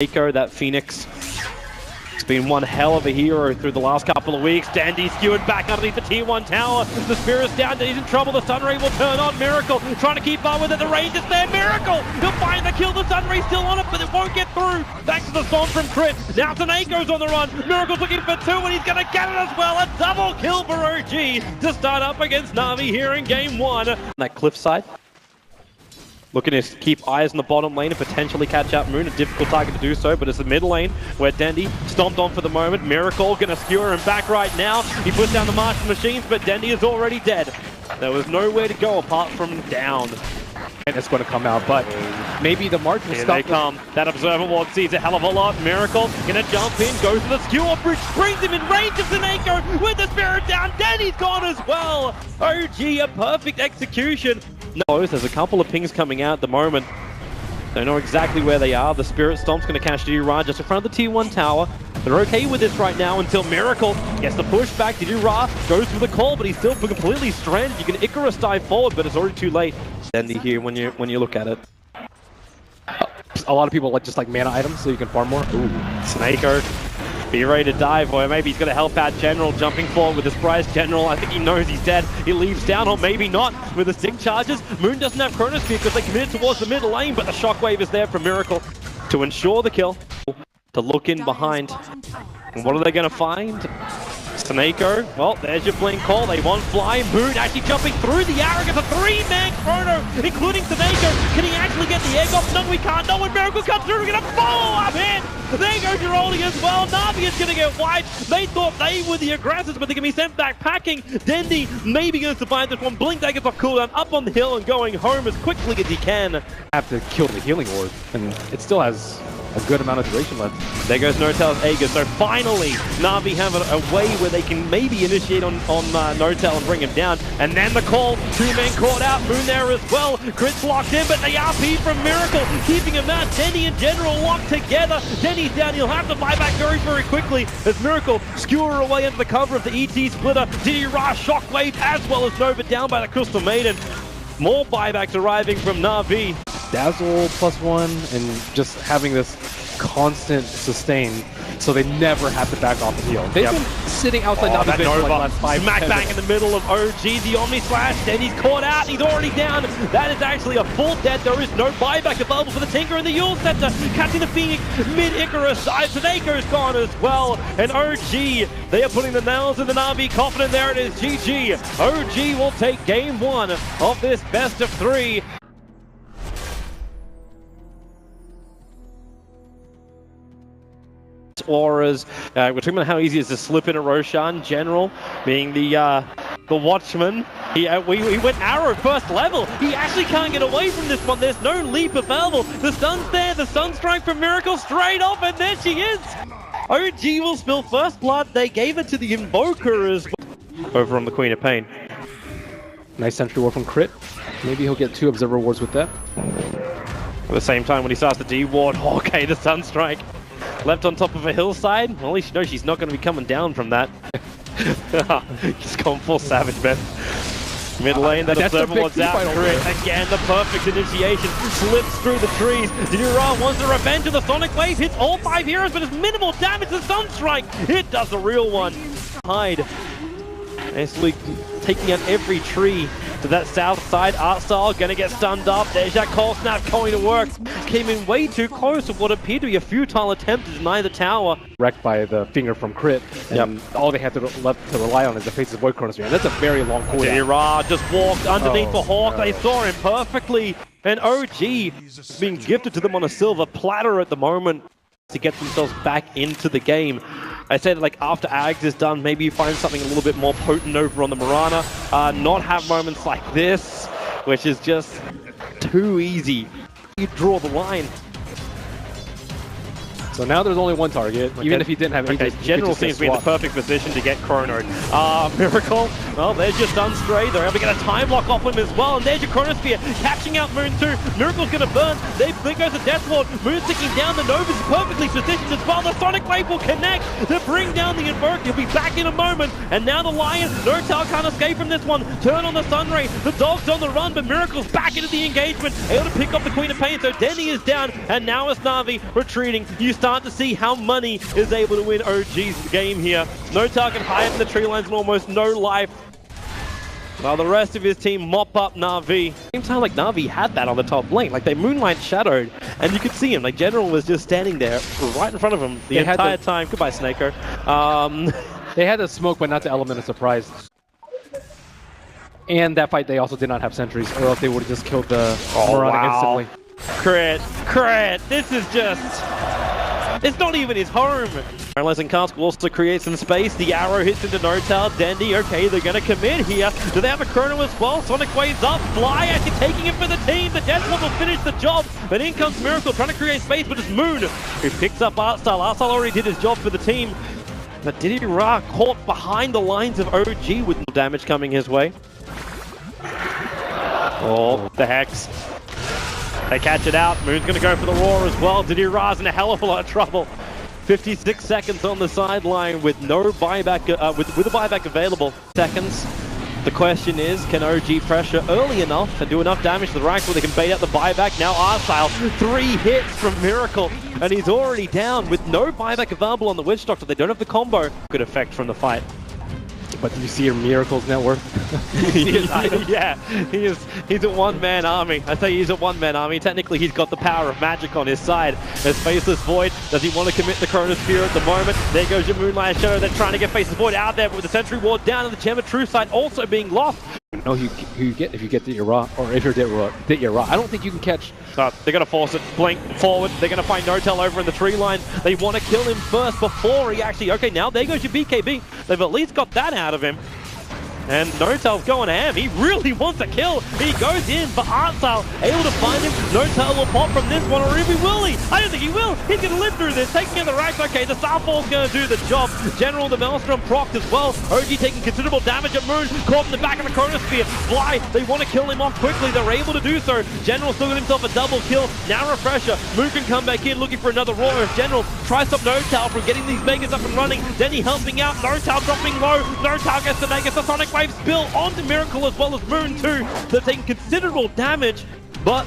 Echo, that Phoenix. It's been one hell of a hero through the last couple of weeks. Dandy skewered back underneath the tier 1 tower. The Spirit's down, he's in trouble. The Sunray will turn on. Miracle trying to keep up with it. The range is there. Miracle! He'll find the kill. The Sunray's still on it, but it won't get through. Thanks to the storm from Crit. Now Echo's on the run. Miracle's looking for 2, and he's going to get it as well. A double kill for OG to start up against Na'Vi here in game 1. On that cliffside. Looking to keep eyes on the bottom lane and potentially catch out Moon. A difficult target to do so, but it's the mid lane where Dendy stomped on for the moment. Miracle gonna skewer him back right now. He puts down the Martian machines, but Dendy is already dead. There was nowhere to go apart from down. And it's going to come out, but maybe the March will Here stop. they come. That Observer Ward sees a hell of a lot. Miracle gonna jump in, goes to the skewer bridge, brings him in range of Echo with the Spirit down. Dendy's gone as well. OG, a perfect execution. No, there's a couple of pings coming out at the moment. Don't know exactly where they are. The Spirit Stomp's going to catch Didira just in front of the tier 1 tower. They're okay with this right now until Miracle gets the push back. Didira goes for the call, but he's still completely stranded. You can Icarus dive forward, but it's already too late. Dandy here when you look at it. A lot of people just like mana items so you can farm more. Ooh, Snako. Be ready to dive, or maybe he's going to help out General, jumping forward with the surprise General. I think he knows he's dead. He leaves down, or maybe not, with the stick charges. Moon doesn't have Chronosphere because they committed towards the middle lane, but the Shockwave is there for Miracle to ensure the kill. To look in behind. And what are they going to find? Snako, well, there's your blink call. They want fly. Moon actually jumping through the arrogance. A 3-man chrono, including Snako. Can he actually get the egg off? No, we can't. No, when Miracle comes through, we're going to follow up in. There goes Giroldi as well. Na'Vi is going to get wiped. They thought they were the aggressors, but they're going to be sent back packing. Dendy maybe going to survive this one. Blink that gets off cooldown, up on the hill and going home as quickly as he can. Have to kill the healing orb, and it still has a good amount of duration left. There goes Notel's Aegis. So finally, Na'Vi have a way where they can maybe initiate on Notel and bring him down. And then the call, 2 men caught out, Moon there as well. Crit's locked in, but the RP from Miracle, keeping him out. Denny and General locked together. Denny's down, he'll have to buy back very, very quickly as Miracle skewer away under the cover of the ET splitter. Didira Shockwave as well as Nova down by the Crystal Maiden. More buybacks arriving from Na'Vi. Dazzle +1 and just having this constant sustain so they never have to back off the heal. They've been sitting outside Na'Vi that Nova. for like the last 5 Smack bang in the middle of OG, the Omni Slash, then he's caught out, he's already down. That is actually a full dead. There is no buyback available for the Tinker and the Yule Scepter. Catching the Phoenix mid-Icarus, Isonaco's gone as well. And OG, they are putting the nails in the Na'Vi coffin, and there it is, GG. OG will take game 1 of this best of 3. Auras. We're talking about how easy it is to slip in a Roshan. General being the watchman. He went arrow first level. He actually can't get away from this one. There's no leap available. The sun's there. The Sunstrike from Miracle straight off, and there she is. OG will spill first blood. They gave it to the Invoker as well. Over on the Queen of Pain. Nice sentry ward from Crit. Maybe he'll get 2 observer wards with that. At the same time, when he starts the D-ward, okay, the Sunstrike. Left on top of a hillside. Well, at least you know she's not going to be coming down from that. He's gone full savage, man. Mid lane, that Observer Ward's out. Crit again, the perfect initiation. Slips through the trees. Didira wants the revenge of the Sonic Wave. Hits all 5 heroes, but it's minimal damage. The Sunstrike, it does the real one. Hide. Nicely taking out every tree to that south side. Art Style gonna get stunned up. There's that cold snap going to work. Came in way too close to what appeared to be a futile attempt to deny the tower. Wrecked by the finger from Crit, and all they have to left to rely on is the face of Void Chronosphere. And that's a very long cooldown. Didira just walked underneath the Hawk. They saw him perfectly. And OG being gifted to them on a silver platter at the moment to get themselves back into the game. I said, like, after Ags is done, maybe you find something a little bit more potent over on the Mirana. Not have moments like this, which is just too easy. You draw the line. So now there's only one target, even if he didn't have Okay, General seems to be in the perfect position to get Chrono. Miracle, well, they're just unstrayed. They're able to get a time lock off him as well. And there's your Chronosphere, catching out Moon 2. Miracle's going to burn. There goes the Death Ward. Moon's ticking down. The Nova's perfectly positioned as well. The Sonic Wave will connect to bring down the Invoke. He'll be back in a moment. And now the Lion, Nortal can't escape from this one. Turn on the Sunray. The Dog's on the run, but Miracle's back into the engagement. Able to pick up the Queen of Pain. So Denny is down. And now it's Na'Vi retreating. You start to see how Money is able to win OG's game here. No target higher than the tree lines and almost no life. While the rest of his team mop up Na'Vi. Same time like Na'Vi had that on the top lane. Like they Moonlight shadowed and you could see him. Like General was just standing there right in front of him the entire time. Goodbye, Snaker. They had the smoke but not the element of surprise. And that fight they also did not have sentries, or else they would have just killed the Moronic instantly. Crit. This is just... It's not even his home. Unless Cask will also create some space. The arrow hits into Nortal. Dandy, okay, they're going to commit here. Do they have a Chrono as well? Sonic Wave's up. Fly actually taking it for the team. The Death Ward will finish the job. But in comes Miracle trying to create space, but it's Moon who picks up Artstyle. Artstyle already did his job for the team. But Diddy Ra caught behind the lines of OG with damage coming his way. Oh, the Hex. They catch it out. Moon's going to go for the Roar as well. Diddy Ra's in a hell of a lot of trouble. 56 seconds on the sideline with no buyback, with a buyback available. Seconds. The question is, can OG pressure early enough and do enough damage to the ranks where they can bait out the buyback? Now Artstyle, 3 hits from Miracle, and he's already down with no buyback available on the Witch Doctor. They don't have the combo. Good effect from the fight. But do you see your Miracle's net worth? Yeah, he's a one-man army. I say he's a one-man army. Technically, he's got the power of magic on his side. There's Faceless Void. Does he want to commit the Chronosphere at the moment? There goes your Moonlight Shadow. They're trying to get Faceless Void out there, but with the Sentry Ward down and the Gem of Truth side also being lost. No, who you get if you get the Ra, or if you're the Ra. I don't think you can catch. They're going to force it, blink forward. They're going to find Nortal over in the tree line. They want to kill him first before he actually... Okay, now there goes your BKB. They've at least got that out of him. And Nortal's going ham. He really wants a kill. He goes in, but Artstyle able to find him. Nortal will pop from this one, or if he will he? I don't think he will. He's going to live through this. Taking in the racks. Okay, the Starfall's going to do the job. General, the Maelstrom procced as well. OG taking considerable damage at Moon. Caught in the back of the Chronosphere. Fly, they want to kill him off quickly. They're able to do so. General still got himself a double kill. Now Refresher. Moon can come back in looking for another Roar. If General tries to stop Nortal from getting these Megas up and running, then he helping out. Nortal dropping low. Nortal gets the Megas. The Sonic Wave spill onto Miracle as well as Moon too. They're taking considerable damage, but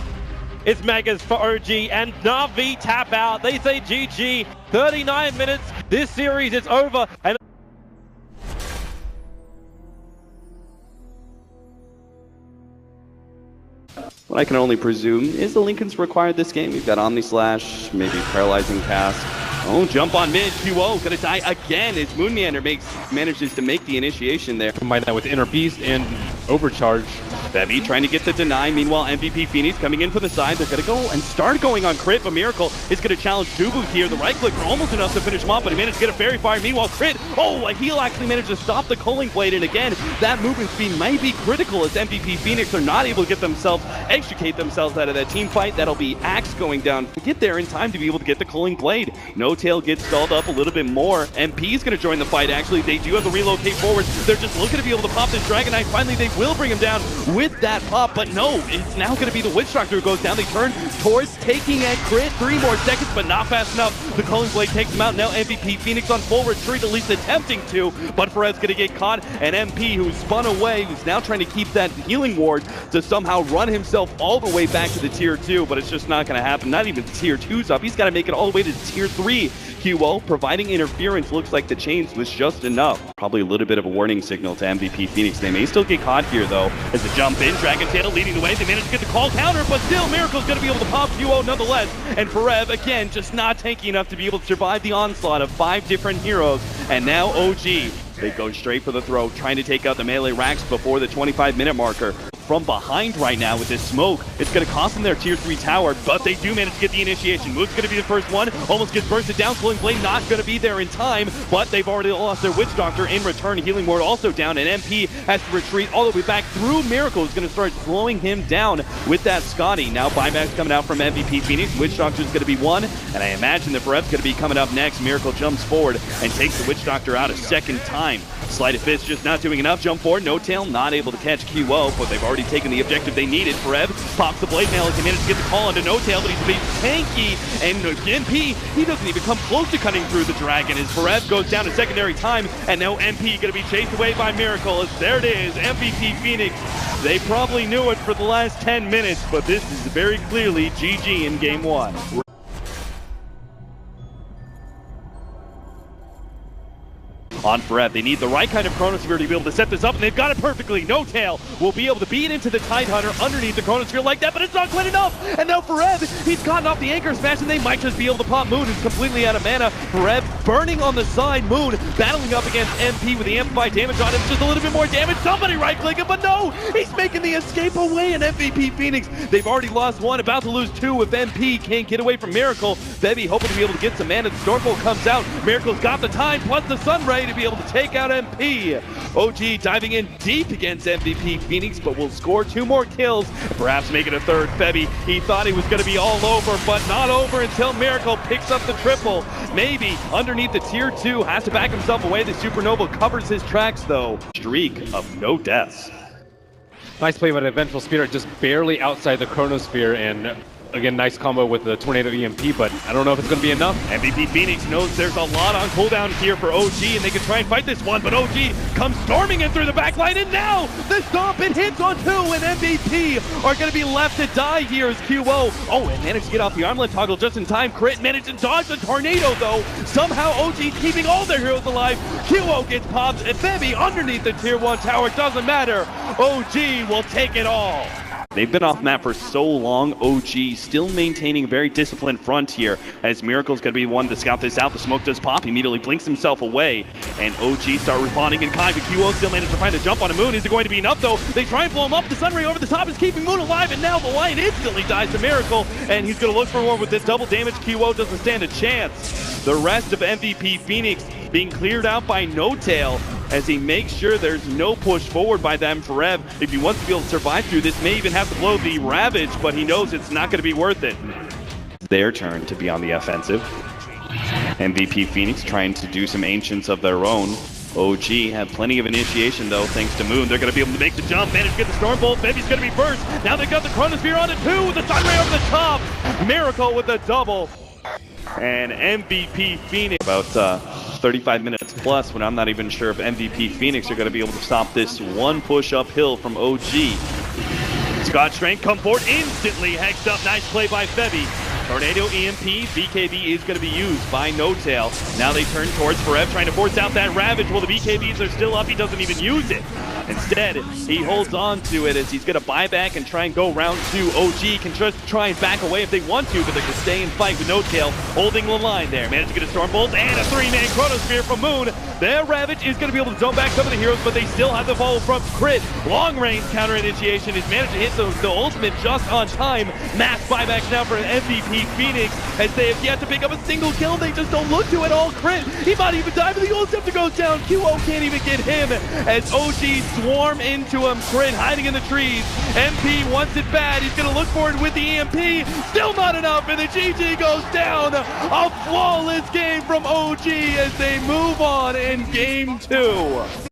it's Megas for OG and Na'Vi tap out. They say GG. 39 minutes. This series is over. And what I can only presume is the Lincolns required this game. We've got Omni Slash, maybe Paralyzing Cast. Oh, jump on mid. QO gonna die again as Moon Meander manages to make the initiation there. Combine that with Inner Beast and Overcharge. Bevy trying to get the deny. Meanwhile, MVP Phoenix coming in for the side. They're going to go and start going on Crit, but Miracle is going to challenge Dubu here. The right click for almost enough to finish him off, but he managed to get a Fairy Fire. Meanwhile, Crit, oh, a heal actually managed to stop the Culling Blade, and again, that movement speed might be critical as MVP Phoenix are not able to get themselves, extricate themselves out of that team fight. That'll be Axe going down to get there in time to be able to get the Culling Blade. No Tail gets stalled up a little bit more. MP is going to join the fight, actually. They do have the relocate forward. They're just looking to be able to pop this Dragon Knight. Finally, they will bring him down with that pop, but no, it's now going to be the Witch Doctor who goes down. They turn towards taking a Crit. 3 more seconds, but not fast enough. The Culling Blade takes him out. Now MVP Phoenix on full retreat, at least attempting to, but Perez's going to get caught. And MP, who's spun away, who's now trying to keep that healing ward to somehow run himself all the way back to the tier 2, but it's just not going to happen. Not even tier 2's up. He's got to make it all the way to tier 3. QO providing interference. Looks like the chains was just enough. Probably a little bit of a warning signal to MVP Phoenix. They may still get caught here though. As the jump in, Dragon Tail leading the way. They managed to get the call counter, but still Miracle's going to be able to pop QO nonetheless. And Perev again just not tanky enough to be able to survive the onslaught of 5 different heroes. And now OG, they go straight for the throw, trying to take out the melee racks before the 25-minute marker. from behind right now with this smoke. It's going to cost them their tier 3 tower, but they do manage to get the initiation. Moon's going to be the first one, almost gets bursted down. Cooling Blade not going to be there in time, but they've already lost their Witch Doctor. In return, Healing Ward also down, and MP has to retreat all the way back through. Miracle is going to start slowing him down with that Scotty. Now buybacks coming out from MVP Phoenix. Witch Doctor is going to be one, and I imagine that Forev's going to be coming up next. Miracle jumps forward and takes the Witch Doctor out a second time. Sleight of Fist just not doing enough. Jump forward, No Tail not able to catch QO, but they've already taken the objective they needed. Forev pops the Blade Mail as he managed to get the call onto No Tail, but he's a bit tanky, and MP, he doesn't even come close to cutting through the Dragon as Forev goes down to secondary time, and now MP going to be chased away by Miracle as there it is, MVP Phoenix. They probably knew it for the last 10 minutes, but this is very clearly GG in Game 1. On Forev, they need the right kind of Chronosphere to be able to set this up, and they've got it perfectly. No Tail will be able to beat into the Tidehunter underneath the Chronosphere like that, but it's not quite enough. And now Forev, he's gotten off the Anchor Smash, and they might just be able to pop Moon, who's completely out of mana. Forev burning on the side, Moon battling up against MP with the amplified damage on him, just a little bit more damage. Somebody right-click him, but no, he's making the escape away, and MVP Phoenix, they've already lost one, about to lose two if MP can't get away from Miracle. Bebby hoping to be able to get some mana. The Stormbolt comes out. Miracle's got the time, plus the Sunray to be able to take out MP. OG diving in deep against MVP Phoenix, but will score 2 more kills, and perhaps make it a third. Bebby, he thought he was going to be all over, but not over until Miracle picks up the triple. Maybe underneath the tier 2, has to back himself away. The Supernova covers his tracks though. Streak of no deaths. Nice play by the Vengeful Spirit, just barely outside the Chronosphere, and again, nice combo with the Tornado EMP, but I don't know if it's going to be enough. MVP Phoenix knows there's a lot on cooldown here for OG, and they can try and fight this one, but OG comes storming in through the backline, and now the stomp, it hits on 2, and MVP are going to be left to die here as QO. Oh, and managed to get off the armlet toggle just in time. Crit managed to dodge the tornado, though. Somehow OG keeping all their heroes alive. QO gets popped, and Bebby underneath the tier 1 tower. Doesn't matter. OG will take it all. They've been off map for so long. OG still maintaining a very disciplined front here, as Miracle's going to be one to scout this out. The smoke does pop, he immediately blinks himself away, and OG start responding in kind, but QO still managed to find a jump on a Moon. Is it going to be enough though? They try and blow him up. The Sunray over the top is keeping Moon alive, and now the Lion instantly dies to Miracle, and he's going to look for more with this double damage. QO doesn't stand a chance. The rest of MVP Phoenix being cleared out by No Tail, as he makes sure there's no push forward by them. Forev, if he wants to be able to survive through this, may even have to blow the Ravage, but he knows it's not going to be worth it. Their turn to be on the offensive. MVP Phoenix trying to do some Ancients of their own. OG have plenty of initiation though, thanks to Moon. They're going to be able to make the jump, manage to get the Stormbolt. Baby's going to be first. Now they've got the Chronosphere on it too, with the Sunray over the top. Miracle with the double. And MVP Phoenix about 35 minutes plus, when I'm not even sure if MVP Phoenix are going to be able to stop this one push uphill from OG. Scott Strength come forward instantly, hexed up. Nice play by Febby. Tornado EMP, BKB is going to be used by No Tail. Now they turn towards Forev, trying to force out that Ravage. Well, the BKBs are still up. He doesn't even use it. Instead, he holds on to it as he's going to buy back and try and go round 2. OG can just try and back away if they want to, but they can stay and fight with No Tail holding the line there. Managed to get a Stormbolt and a 3-man Chronosphere from Moon. Their Ravage is going to be able to zone back some of the heroes, but they still have the follow from Crit. Long range counter initiation is managed to hit the ultimate just on time. Mass buybacks now for an MVP Phoenix, as they have yet to pick up a single kill. They just don't look to it all. Crit, he might even die, but the ult scepter goes down. QO can't even get him as OG swarm into him. Crit hiding in the trees. MP wants it bad. He's going to look for it with the EMP. Still not enough, and the GG goes down. A flawless game from OG as they move on in Game 2.